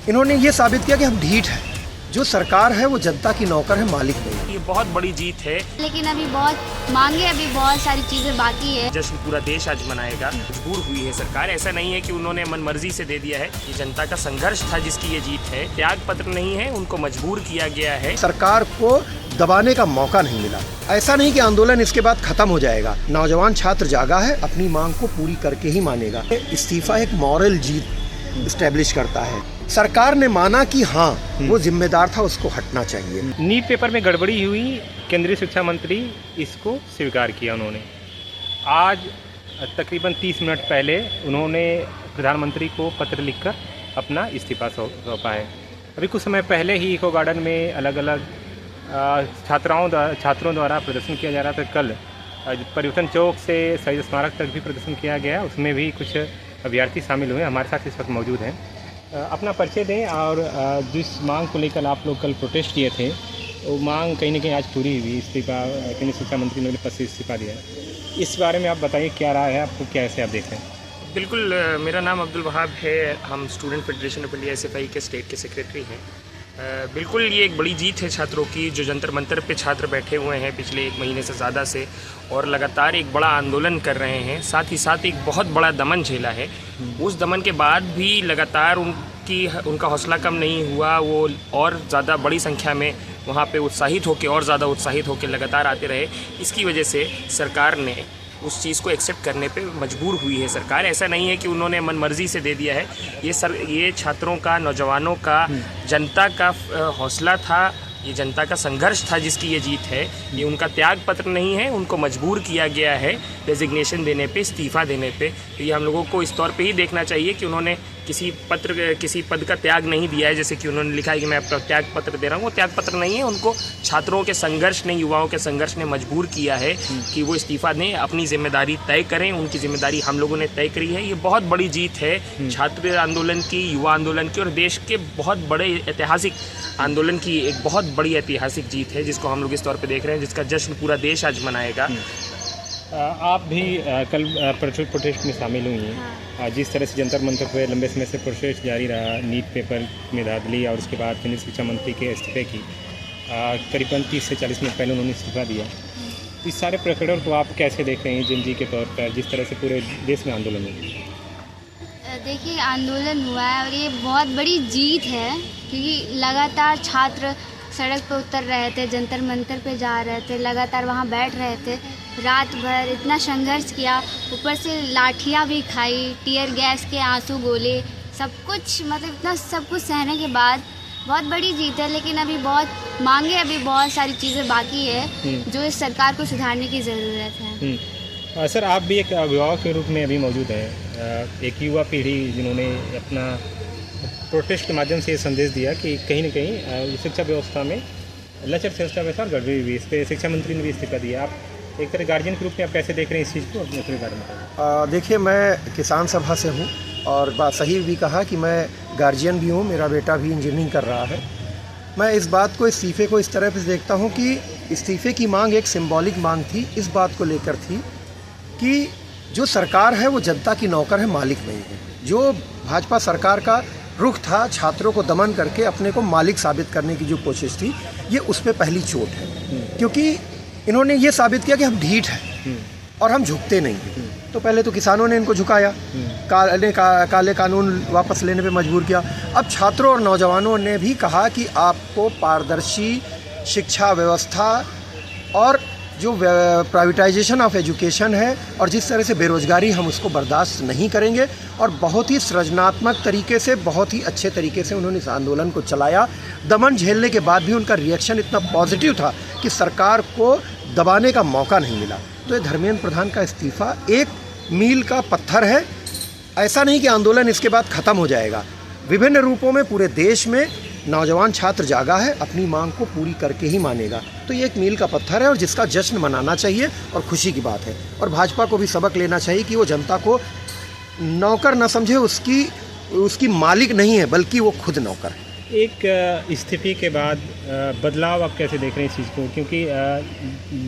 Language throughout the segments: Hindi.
इन्होंने ये साबित किया कि हम ढीठ हैं। जो सरकार है वो जनता की नौकर है, मालिक नहीं। ये बहुत बड़ी जीत है, लेकिन अभी बहुत मांगे, अभी बहुत सारी चीजें बाकी है। जश्न पूरा देश आज मनाएगा। मजबूर हुई है सरकार, ऐसा नहीं है कि उन्होंने मनमर्जी से दे दिया है। ये जनता का संघर्ष था जिसकी ये जीत है। त्याग पत्र नहीं है, उनको मजबूर किया गया है। सरकार को दबाने का मौका नहीं मिला। ऐसा नहीं कि आंदोलन इसके बाद खत्म हो जाएगा। नौजवान छात्र जागा है, अपनी मांग को पूरी करके ही मानेगा। इस्तीफा एक मॉरल जीत इस्टेब्लिश करता है। सरकार ने माना कि हाँ वो जिम्मेदार था, उसको हटना चाहिए। नीट पेपर में गड़बड़ी हुई, केंद्रीय शिक्षा मंत्री इसको स्वीकार किया उन्होंने। आज तकरीबन 30 मिनट पहले उन्होंने प्रधानमंत्री को पत्र लिखकर अपना इस्तीफा सौंपा है। अभी कुछ समय पहले ही इको गार्डन में अलग अलग छात्रों द्वारा प्रदर्शन किया जा रहा था। कल परिवर्तन चौक से शहीद स्मारक तक भी प्रदर्शन किया गया, उसमें भी कुछ अभ्यर्थी शामिल हुए, हमारे साथ इस वक्त मौजूद हैं। अपना परिचय दें और जिस मांग को लेकर आप लोग कल प्रोटेस्ट किए थे वो मांग कहीं ना कहीं आज पूरी हुई। इस्तीफा केंद्रीय शिक्षा मंत्री ने पद से इस्तीफा दिया है, इस बारे में आप बताइए क्या राय है आपको, क्या ऐसे आप देख रहे हैं? बिल्कुल, मेरा नाम अब्दुल वहाब है। हम student federation of India SFI के स्टेट के सेक्रेटरी हैं। बिल्कुल ये एक बड़ी जीत है छात्रों की, जो जंतर मंतर पे छात्र बैठे हुए हैं पिछले 1 महीने से ज़्यादा से, और लगातार एक बड़ा आंदोलन कर रहे हैं। साथ ही साथ एक बहुत बड़ा दमन झेला है। उस दमन के बाद भी लगातार उनका हौसला कम नहीं हुआ। वो और ज़्यादा बड़ी संख्या में वहाँ पे उत्साहित होकर, और ज़्यादा उत्साहित होकर लगातार आते रहे। इसकी वजह से सरकार ने उस चीज़ को एक्सेप्ट करने पे मजबूर हुई है सरकार। ऐसा नहीं है कि उन्होंने मनमर्जी से दे दिया है। ये छात्रों का, नौजवानों का, जनता का हौसला था, ये जनता का संघर्ष था जिसकी ये जीत है। ये उनका त्याग पत्र नहीं है, उनको मजबूर किया गया है रेजिग्नेशन देने पे, इस्तीफ़ा देने पे। तो ये हम लोगों को इस तौर पे ही देखना चाहिए कि उन्होंने किसी पद का त्याग नहीं दिया है। जैसे कि उन्होंने लिखा है कि मैं अपना त्याग पत्र दे रहा हूँ, वो त्याग पत्र नहीं है। उनको छात्रों के संघर्ष ने, युवाओं के संघर्ष ने मजबूर किया है कि वो इस्तीफ़ा दें, अपनी जिम्मेदारी तय करें। उनकी जिम्मेदारी हम लोगों ने तय करी है। ये बहुत बड़ी जीत है छात्र आंदोलन की, युवा आंदोलन की, और देश के बहुत बड़े ऐतिहासिक आंदोलन की एक बहुत बड़ी ऐतिहासिक जीत है, जिसको हम लोग इस तौर पे देख रहे हैं, जिसका जश्न पूरा देश आज मनाएगा। आप भी कल प्रोटेस्ट में शामिल हुई हैं। जिस तरह से जंतर मंतर पे लंबे समय से प्रोटेस्ट जारी रहा, नीट पेपर में धांधली और उसके बाद केंद्रीय शिक्षा मंत्री के इस्तीफे की करीबन 30 से 40 मिनट पहले उन्होंने इस्तीफा दिया। इस सारे प्रकरण को आप कैसे देख रहे हैं जनजी के तौर पर, जिस तरह से पूरे देश में आंदोलन हुआ? देखिए, आंदोलन हुआ है और ये बहुत बड़ी जीत है, क्योंकि लगातार छात्र सड़क पर उतर रहे थे, जंतर मंतर पे जा रहे थे, लगातार वहाँ बैठ रहे थे, रात भर इतना संघर्ष किया, ऊपर से लाठियाँ भी खाई, टीयर गैस के आंसू गोले, सब कुछ, मतलब इतना सब कुछ सहने के बाद बहुत बड़ी जीत है। लेकिन अभी बहुत मांगे, अभी बहुत सारी चीज़ें बाकी है जो इस सरकार को सुधारने की ज़रूरत है। सर, आप भी एक अभिभावक के रूप में अभी मौजूद हैं, एक युवा पीढ़ी जिन्होंने अपना प्रोटेस्ट के माध्यम से ये संदेश दिया कि कहीं ना कहीं शिक्षा व्यवस्था में लचर शिक्षा व्यवस्था गड़बड़ी हुई, इस पर शिक्षा मंत्री ने भी इस्तीफा दिया। आप एक तरह गार्जियन के रूप में आप कैसे देख रहे हैं इस चीज़ को, अपने बारे में बताइए। देखिए, मैं किसान सभा से हूँ और बात सही भी कहा कि मैं गार्जियन भी हूँ, मेरा बेटा भी इंजीनियरिंग कर रहा है। मैं इस बात को, इस्तीफे को इस तरह से देखता हूँ कि इस्तीफे की मांग एक सिंबॉलिक मांग थी, इस बात को लेकर थी कि जो सरकार है वो जनता की नौकर है, मालिक नहीं है। जो भाजपा सरकार का रुख था छात्रों को दमन करके अपने को मालिक साबित करने की जो कोशिश थी, ये उस पर पहली चोट है। क्योंकि इन्होंने ये साबित किया कि हम ढीठ हैं और हम झुकते नहीं हैं। तो पहले तो किसानों ने इनको झुकाया, काले कानून वापस लेने पे मजबूर किया। अब छात्रों और नौजवानों ने भी कहा कि आपको पारदर्शी शिक्षा व्यवस्था और जो प्राइवेटाइजेशन ऑफ एजुकेशन है और जिस तरह से बेरोजगारी, हम उसको बर्दाश्त नहीं करेंगे। और बहुत ही सृजनात्मक तरीके से, बहुत ही अच्छे तरीके से उन्होंने इस आंदोलन को चलाया। दमन झेलने के बाद भी उनका रिएक्शन इतना पॉजिटिव था कि सरकार को दबाने का मौका नहीं मिला। तो ये धर्मेंद्र प्रधान का इस्तीफा एक मील का पत्थर है। ऐसा नहीं कि आंदोलन इसके बाद ख़त्म हो जाएगा। विभिन्न रूपों में पूरे देश में नौजवान छात्र जागा है, अपनी मांग को पूरी करके ही मानेगा। तो ये एक मील का पत्थर है और जिसका जश्न मनाना चाहिए और खुशी की बात है। और भाजपा को भी सबक लेना चाहिए कि वो जनता को नौकर न समझे, उसकी मालिक नहीं है, बल्कि वो खुद नौकर है। एक इस्तीफे के बाद बदलाव आप कैसे देख रहे हैं इस चीज़ को, क्योंकि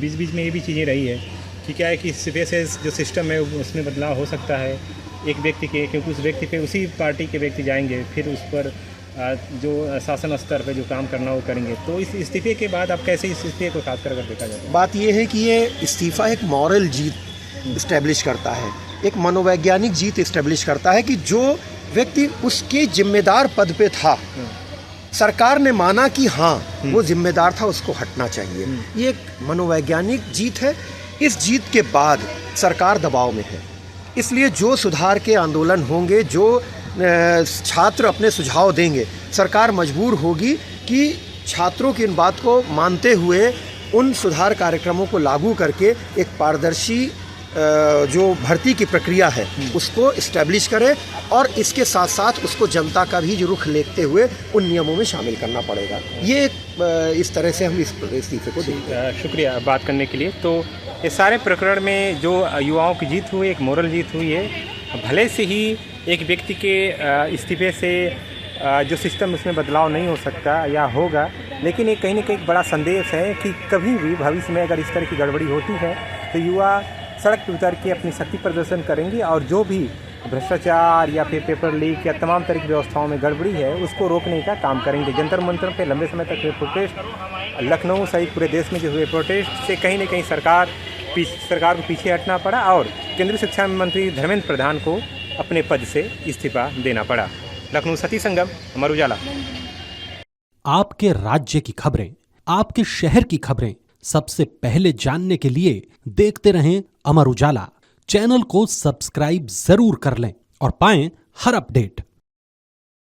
बीच बीच में ये भी चीज़ें रही है कि क्या है कि इस्तीफे से जो सिस्टम है उसमें बदलाव हो सकता है एक व्यक्ति के, क्योंकि उस व्यक्ति पे उसी पार्टी के व्यक्ति जाएंगे, फिर उस पर जो शासन स्तर पे जो काम करना वो करेंगे। तो इस इस्तीफे के बाद आप कैसे इस इस्तीफे को खास कर अगर देखा जाए? बात ये है कि ये इस्तीफ़ा एक मॉरल जीत इस्टेब्लिश करता है, एक मनोवैज्ञानिक जीत इस्टेब्लिश करता है कि जो व्यक्ति उसके जिम्मेदार पद पे था, सरकार ने माना कि हाँ वो जिम्मेदार था, उसको हटना चाहिए। ये एक मनोवैज्ञानिक जीत है। इस जीत के बाद सरकार दबाव में है, इसलिए जो सुधार के आंदोलन होंगे, जो छात्र अपने सुझाव देंगे, सरकार मजबूर होगी कि छात्रों की इन बात को मानते हुए उन सुधार कार्यक्रमों को लागू करके एक पारदर्शी जो भर्ती की प्रक्रिया है उसको इस्टेब्लिश करे, और इसके साथ साथ उसको जनता का भी जो रुख लेते हुए उन नियमों में शामिल करना पड़ेगा। ये इस तरह से हम इस इस्तीफे को देखते हैं। शुक्रिया बात करने के लिए। तो ये सारे प्रकरण में जो युवाओं की जीत हुई, एक मोरल जीत हुई है। भले से ही एक व्यक्ति के इस्तीफे से जो सिस्टम उसमें बदलाव नहीं हो सकता या होगा, लेकिन ये कहीं ना कहीं एक बड़ा संदेश है कि कभी भी भविष्य में अगर इस तरह की गड़बड़ी होती है तो युवा सड़क पर उतर के अपनी शक्ति प्रदर्शन करेंगे, और जो भी भ्रष्टाचार या फिर पेपर लीक या तमाम तरह की व्यवस्थाओं में गड़बड़ी है उसको रोकने का काम करेंगे। जंतर मंतर पे लंबे समय तक हुए प्रोटेस्ट, लखनऊ सहित पूरे देश में जो हुए प्रोटेस्ट से कहीं ना कहीं सरकार को पीछे हटना पड़ा, और केंद्रीय शिक्षा मंत्री धर्मेंद्र प्रधान को अपने पद से इस्तीफा देना पड़ा। लखनऊ सती संगम, अमर उजाला। आपके राज्य की खबरें, आपके शहर की खबरें सबसे पहले जानने के लिए देखते रहें अमर उजाला। चैनल को सब्सक्राइब जरूर कर लें और पाएं हर अपडेट।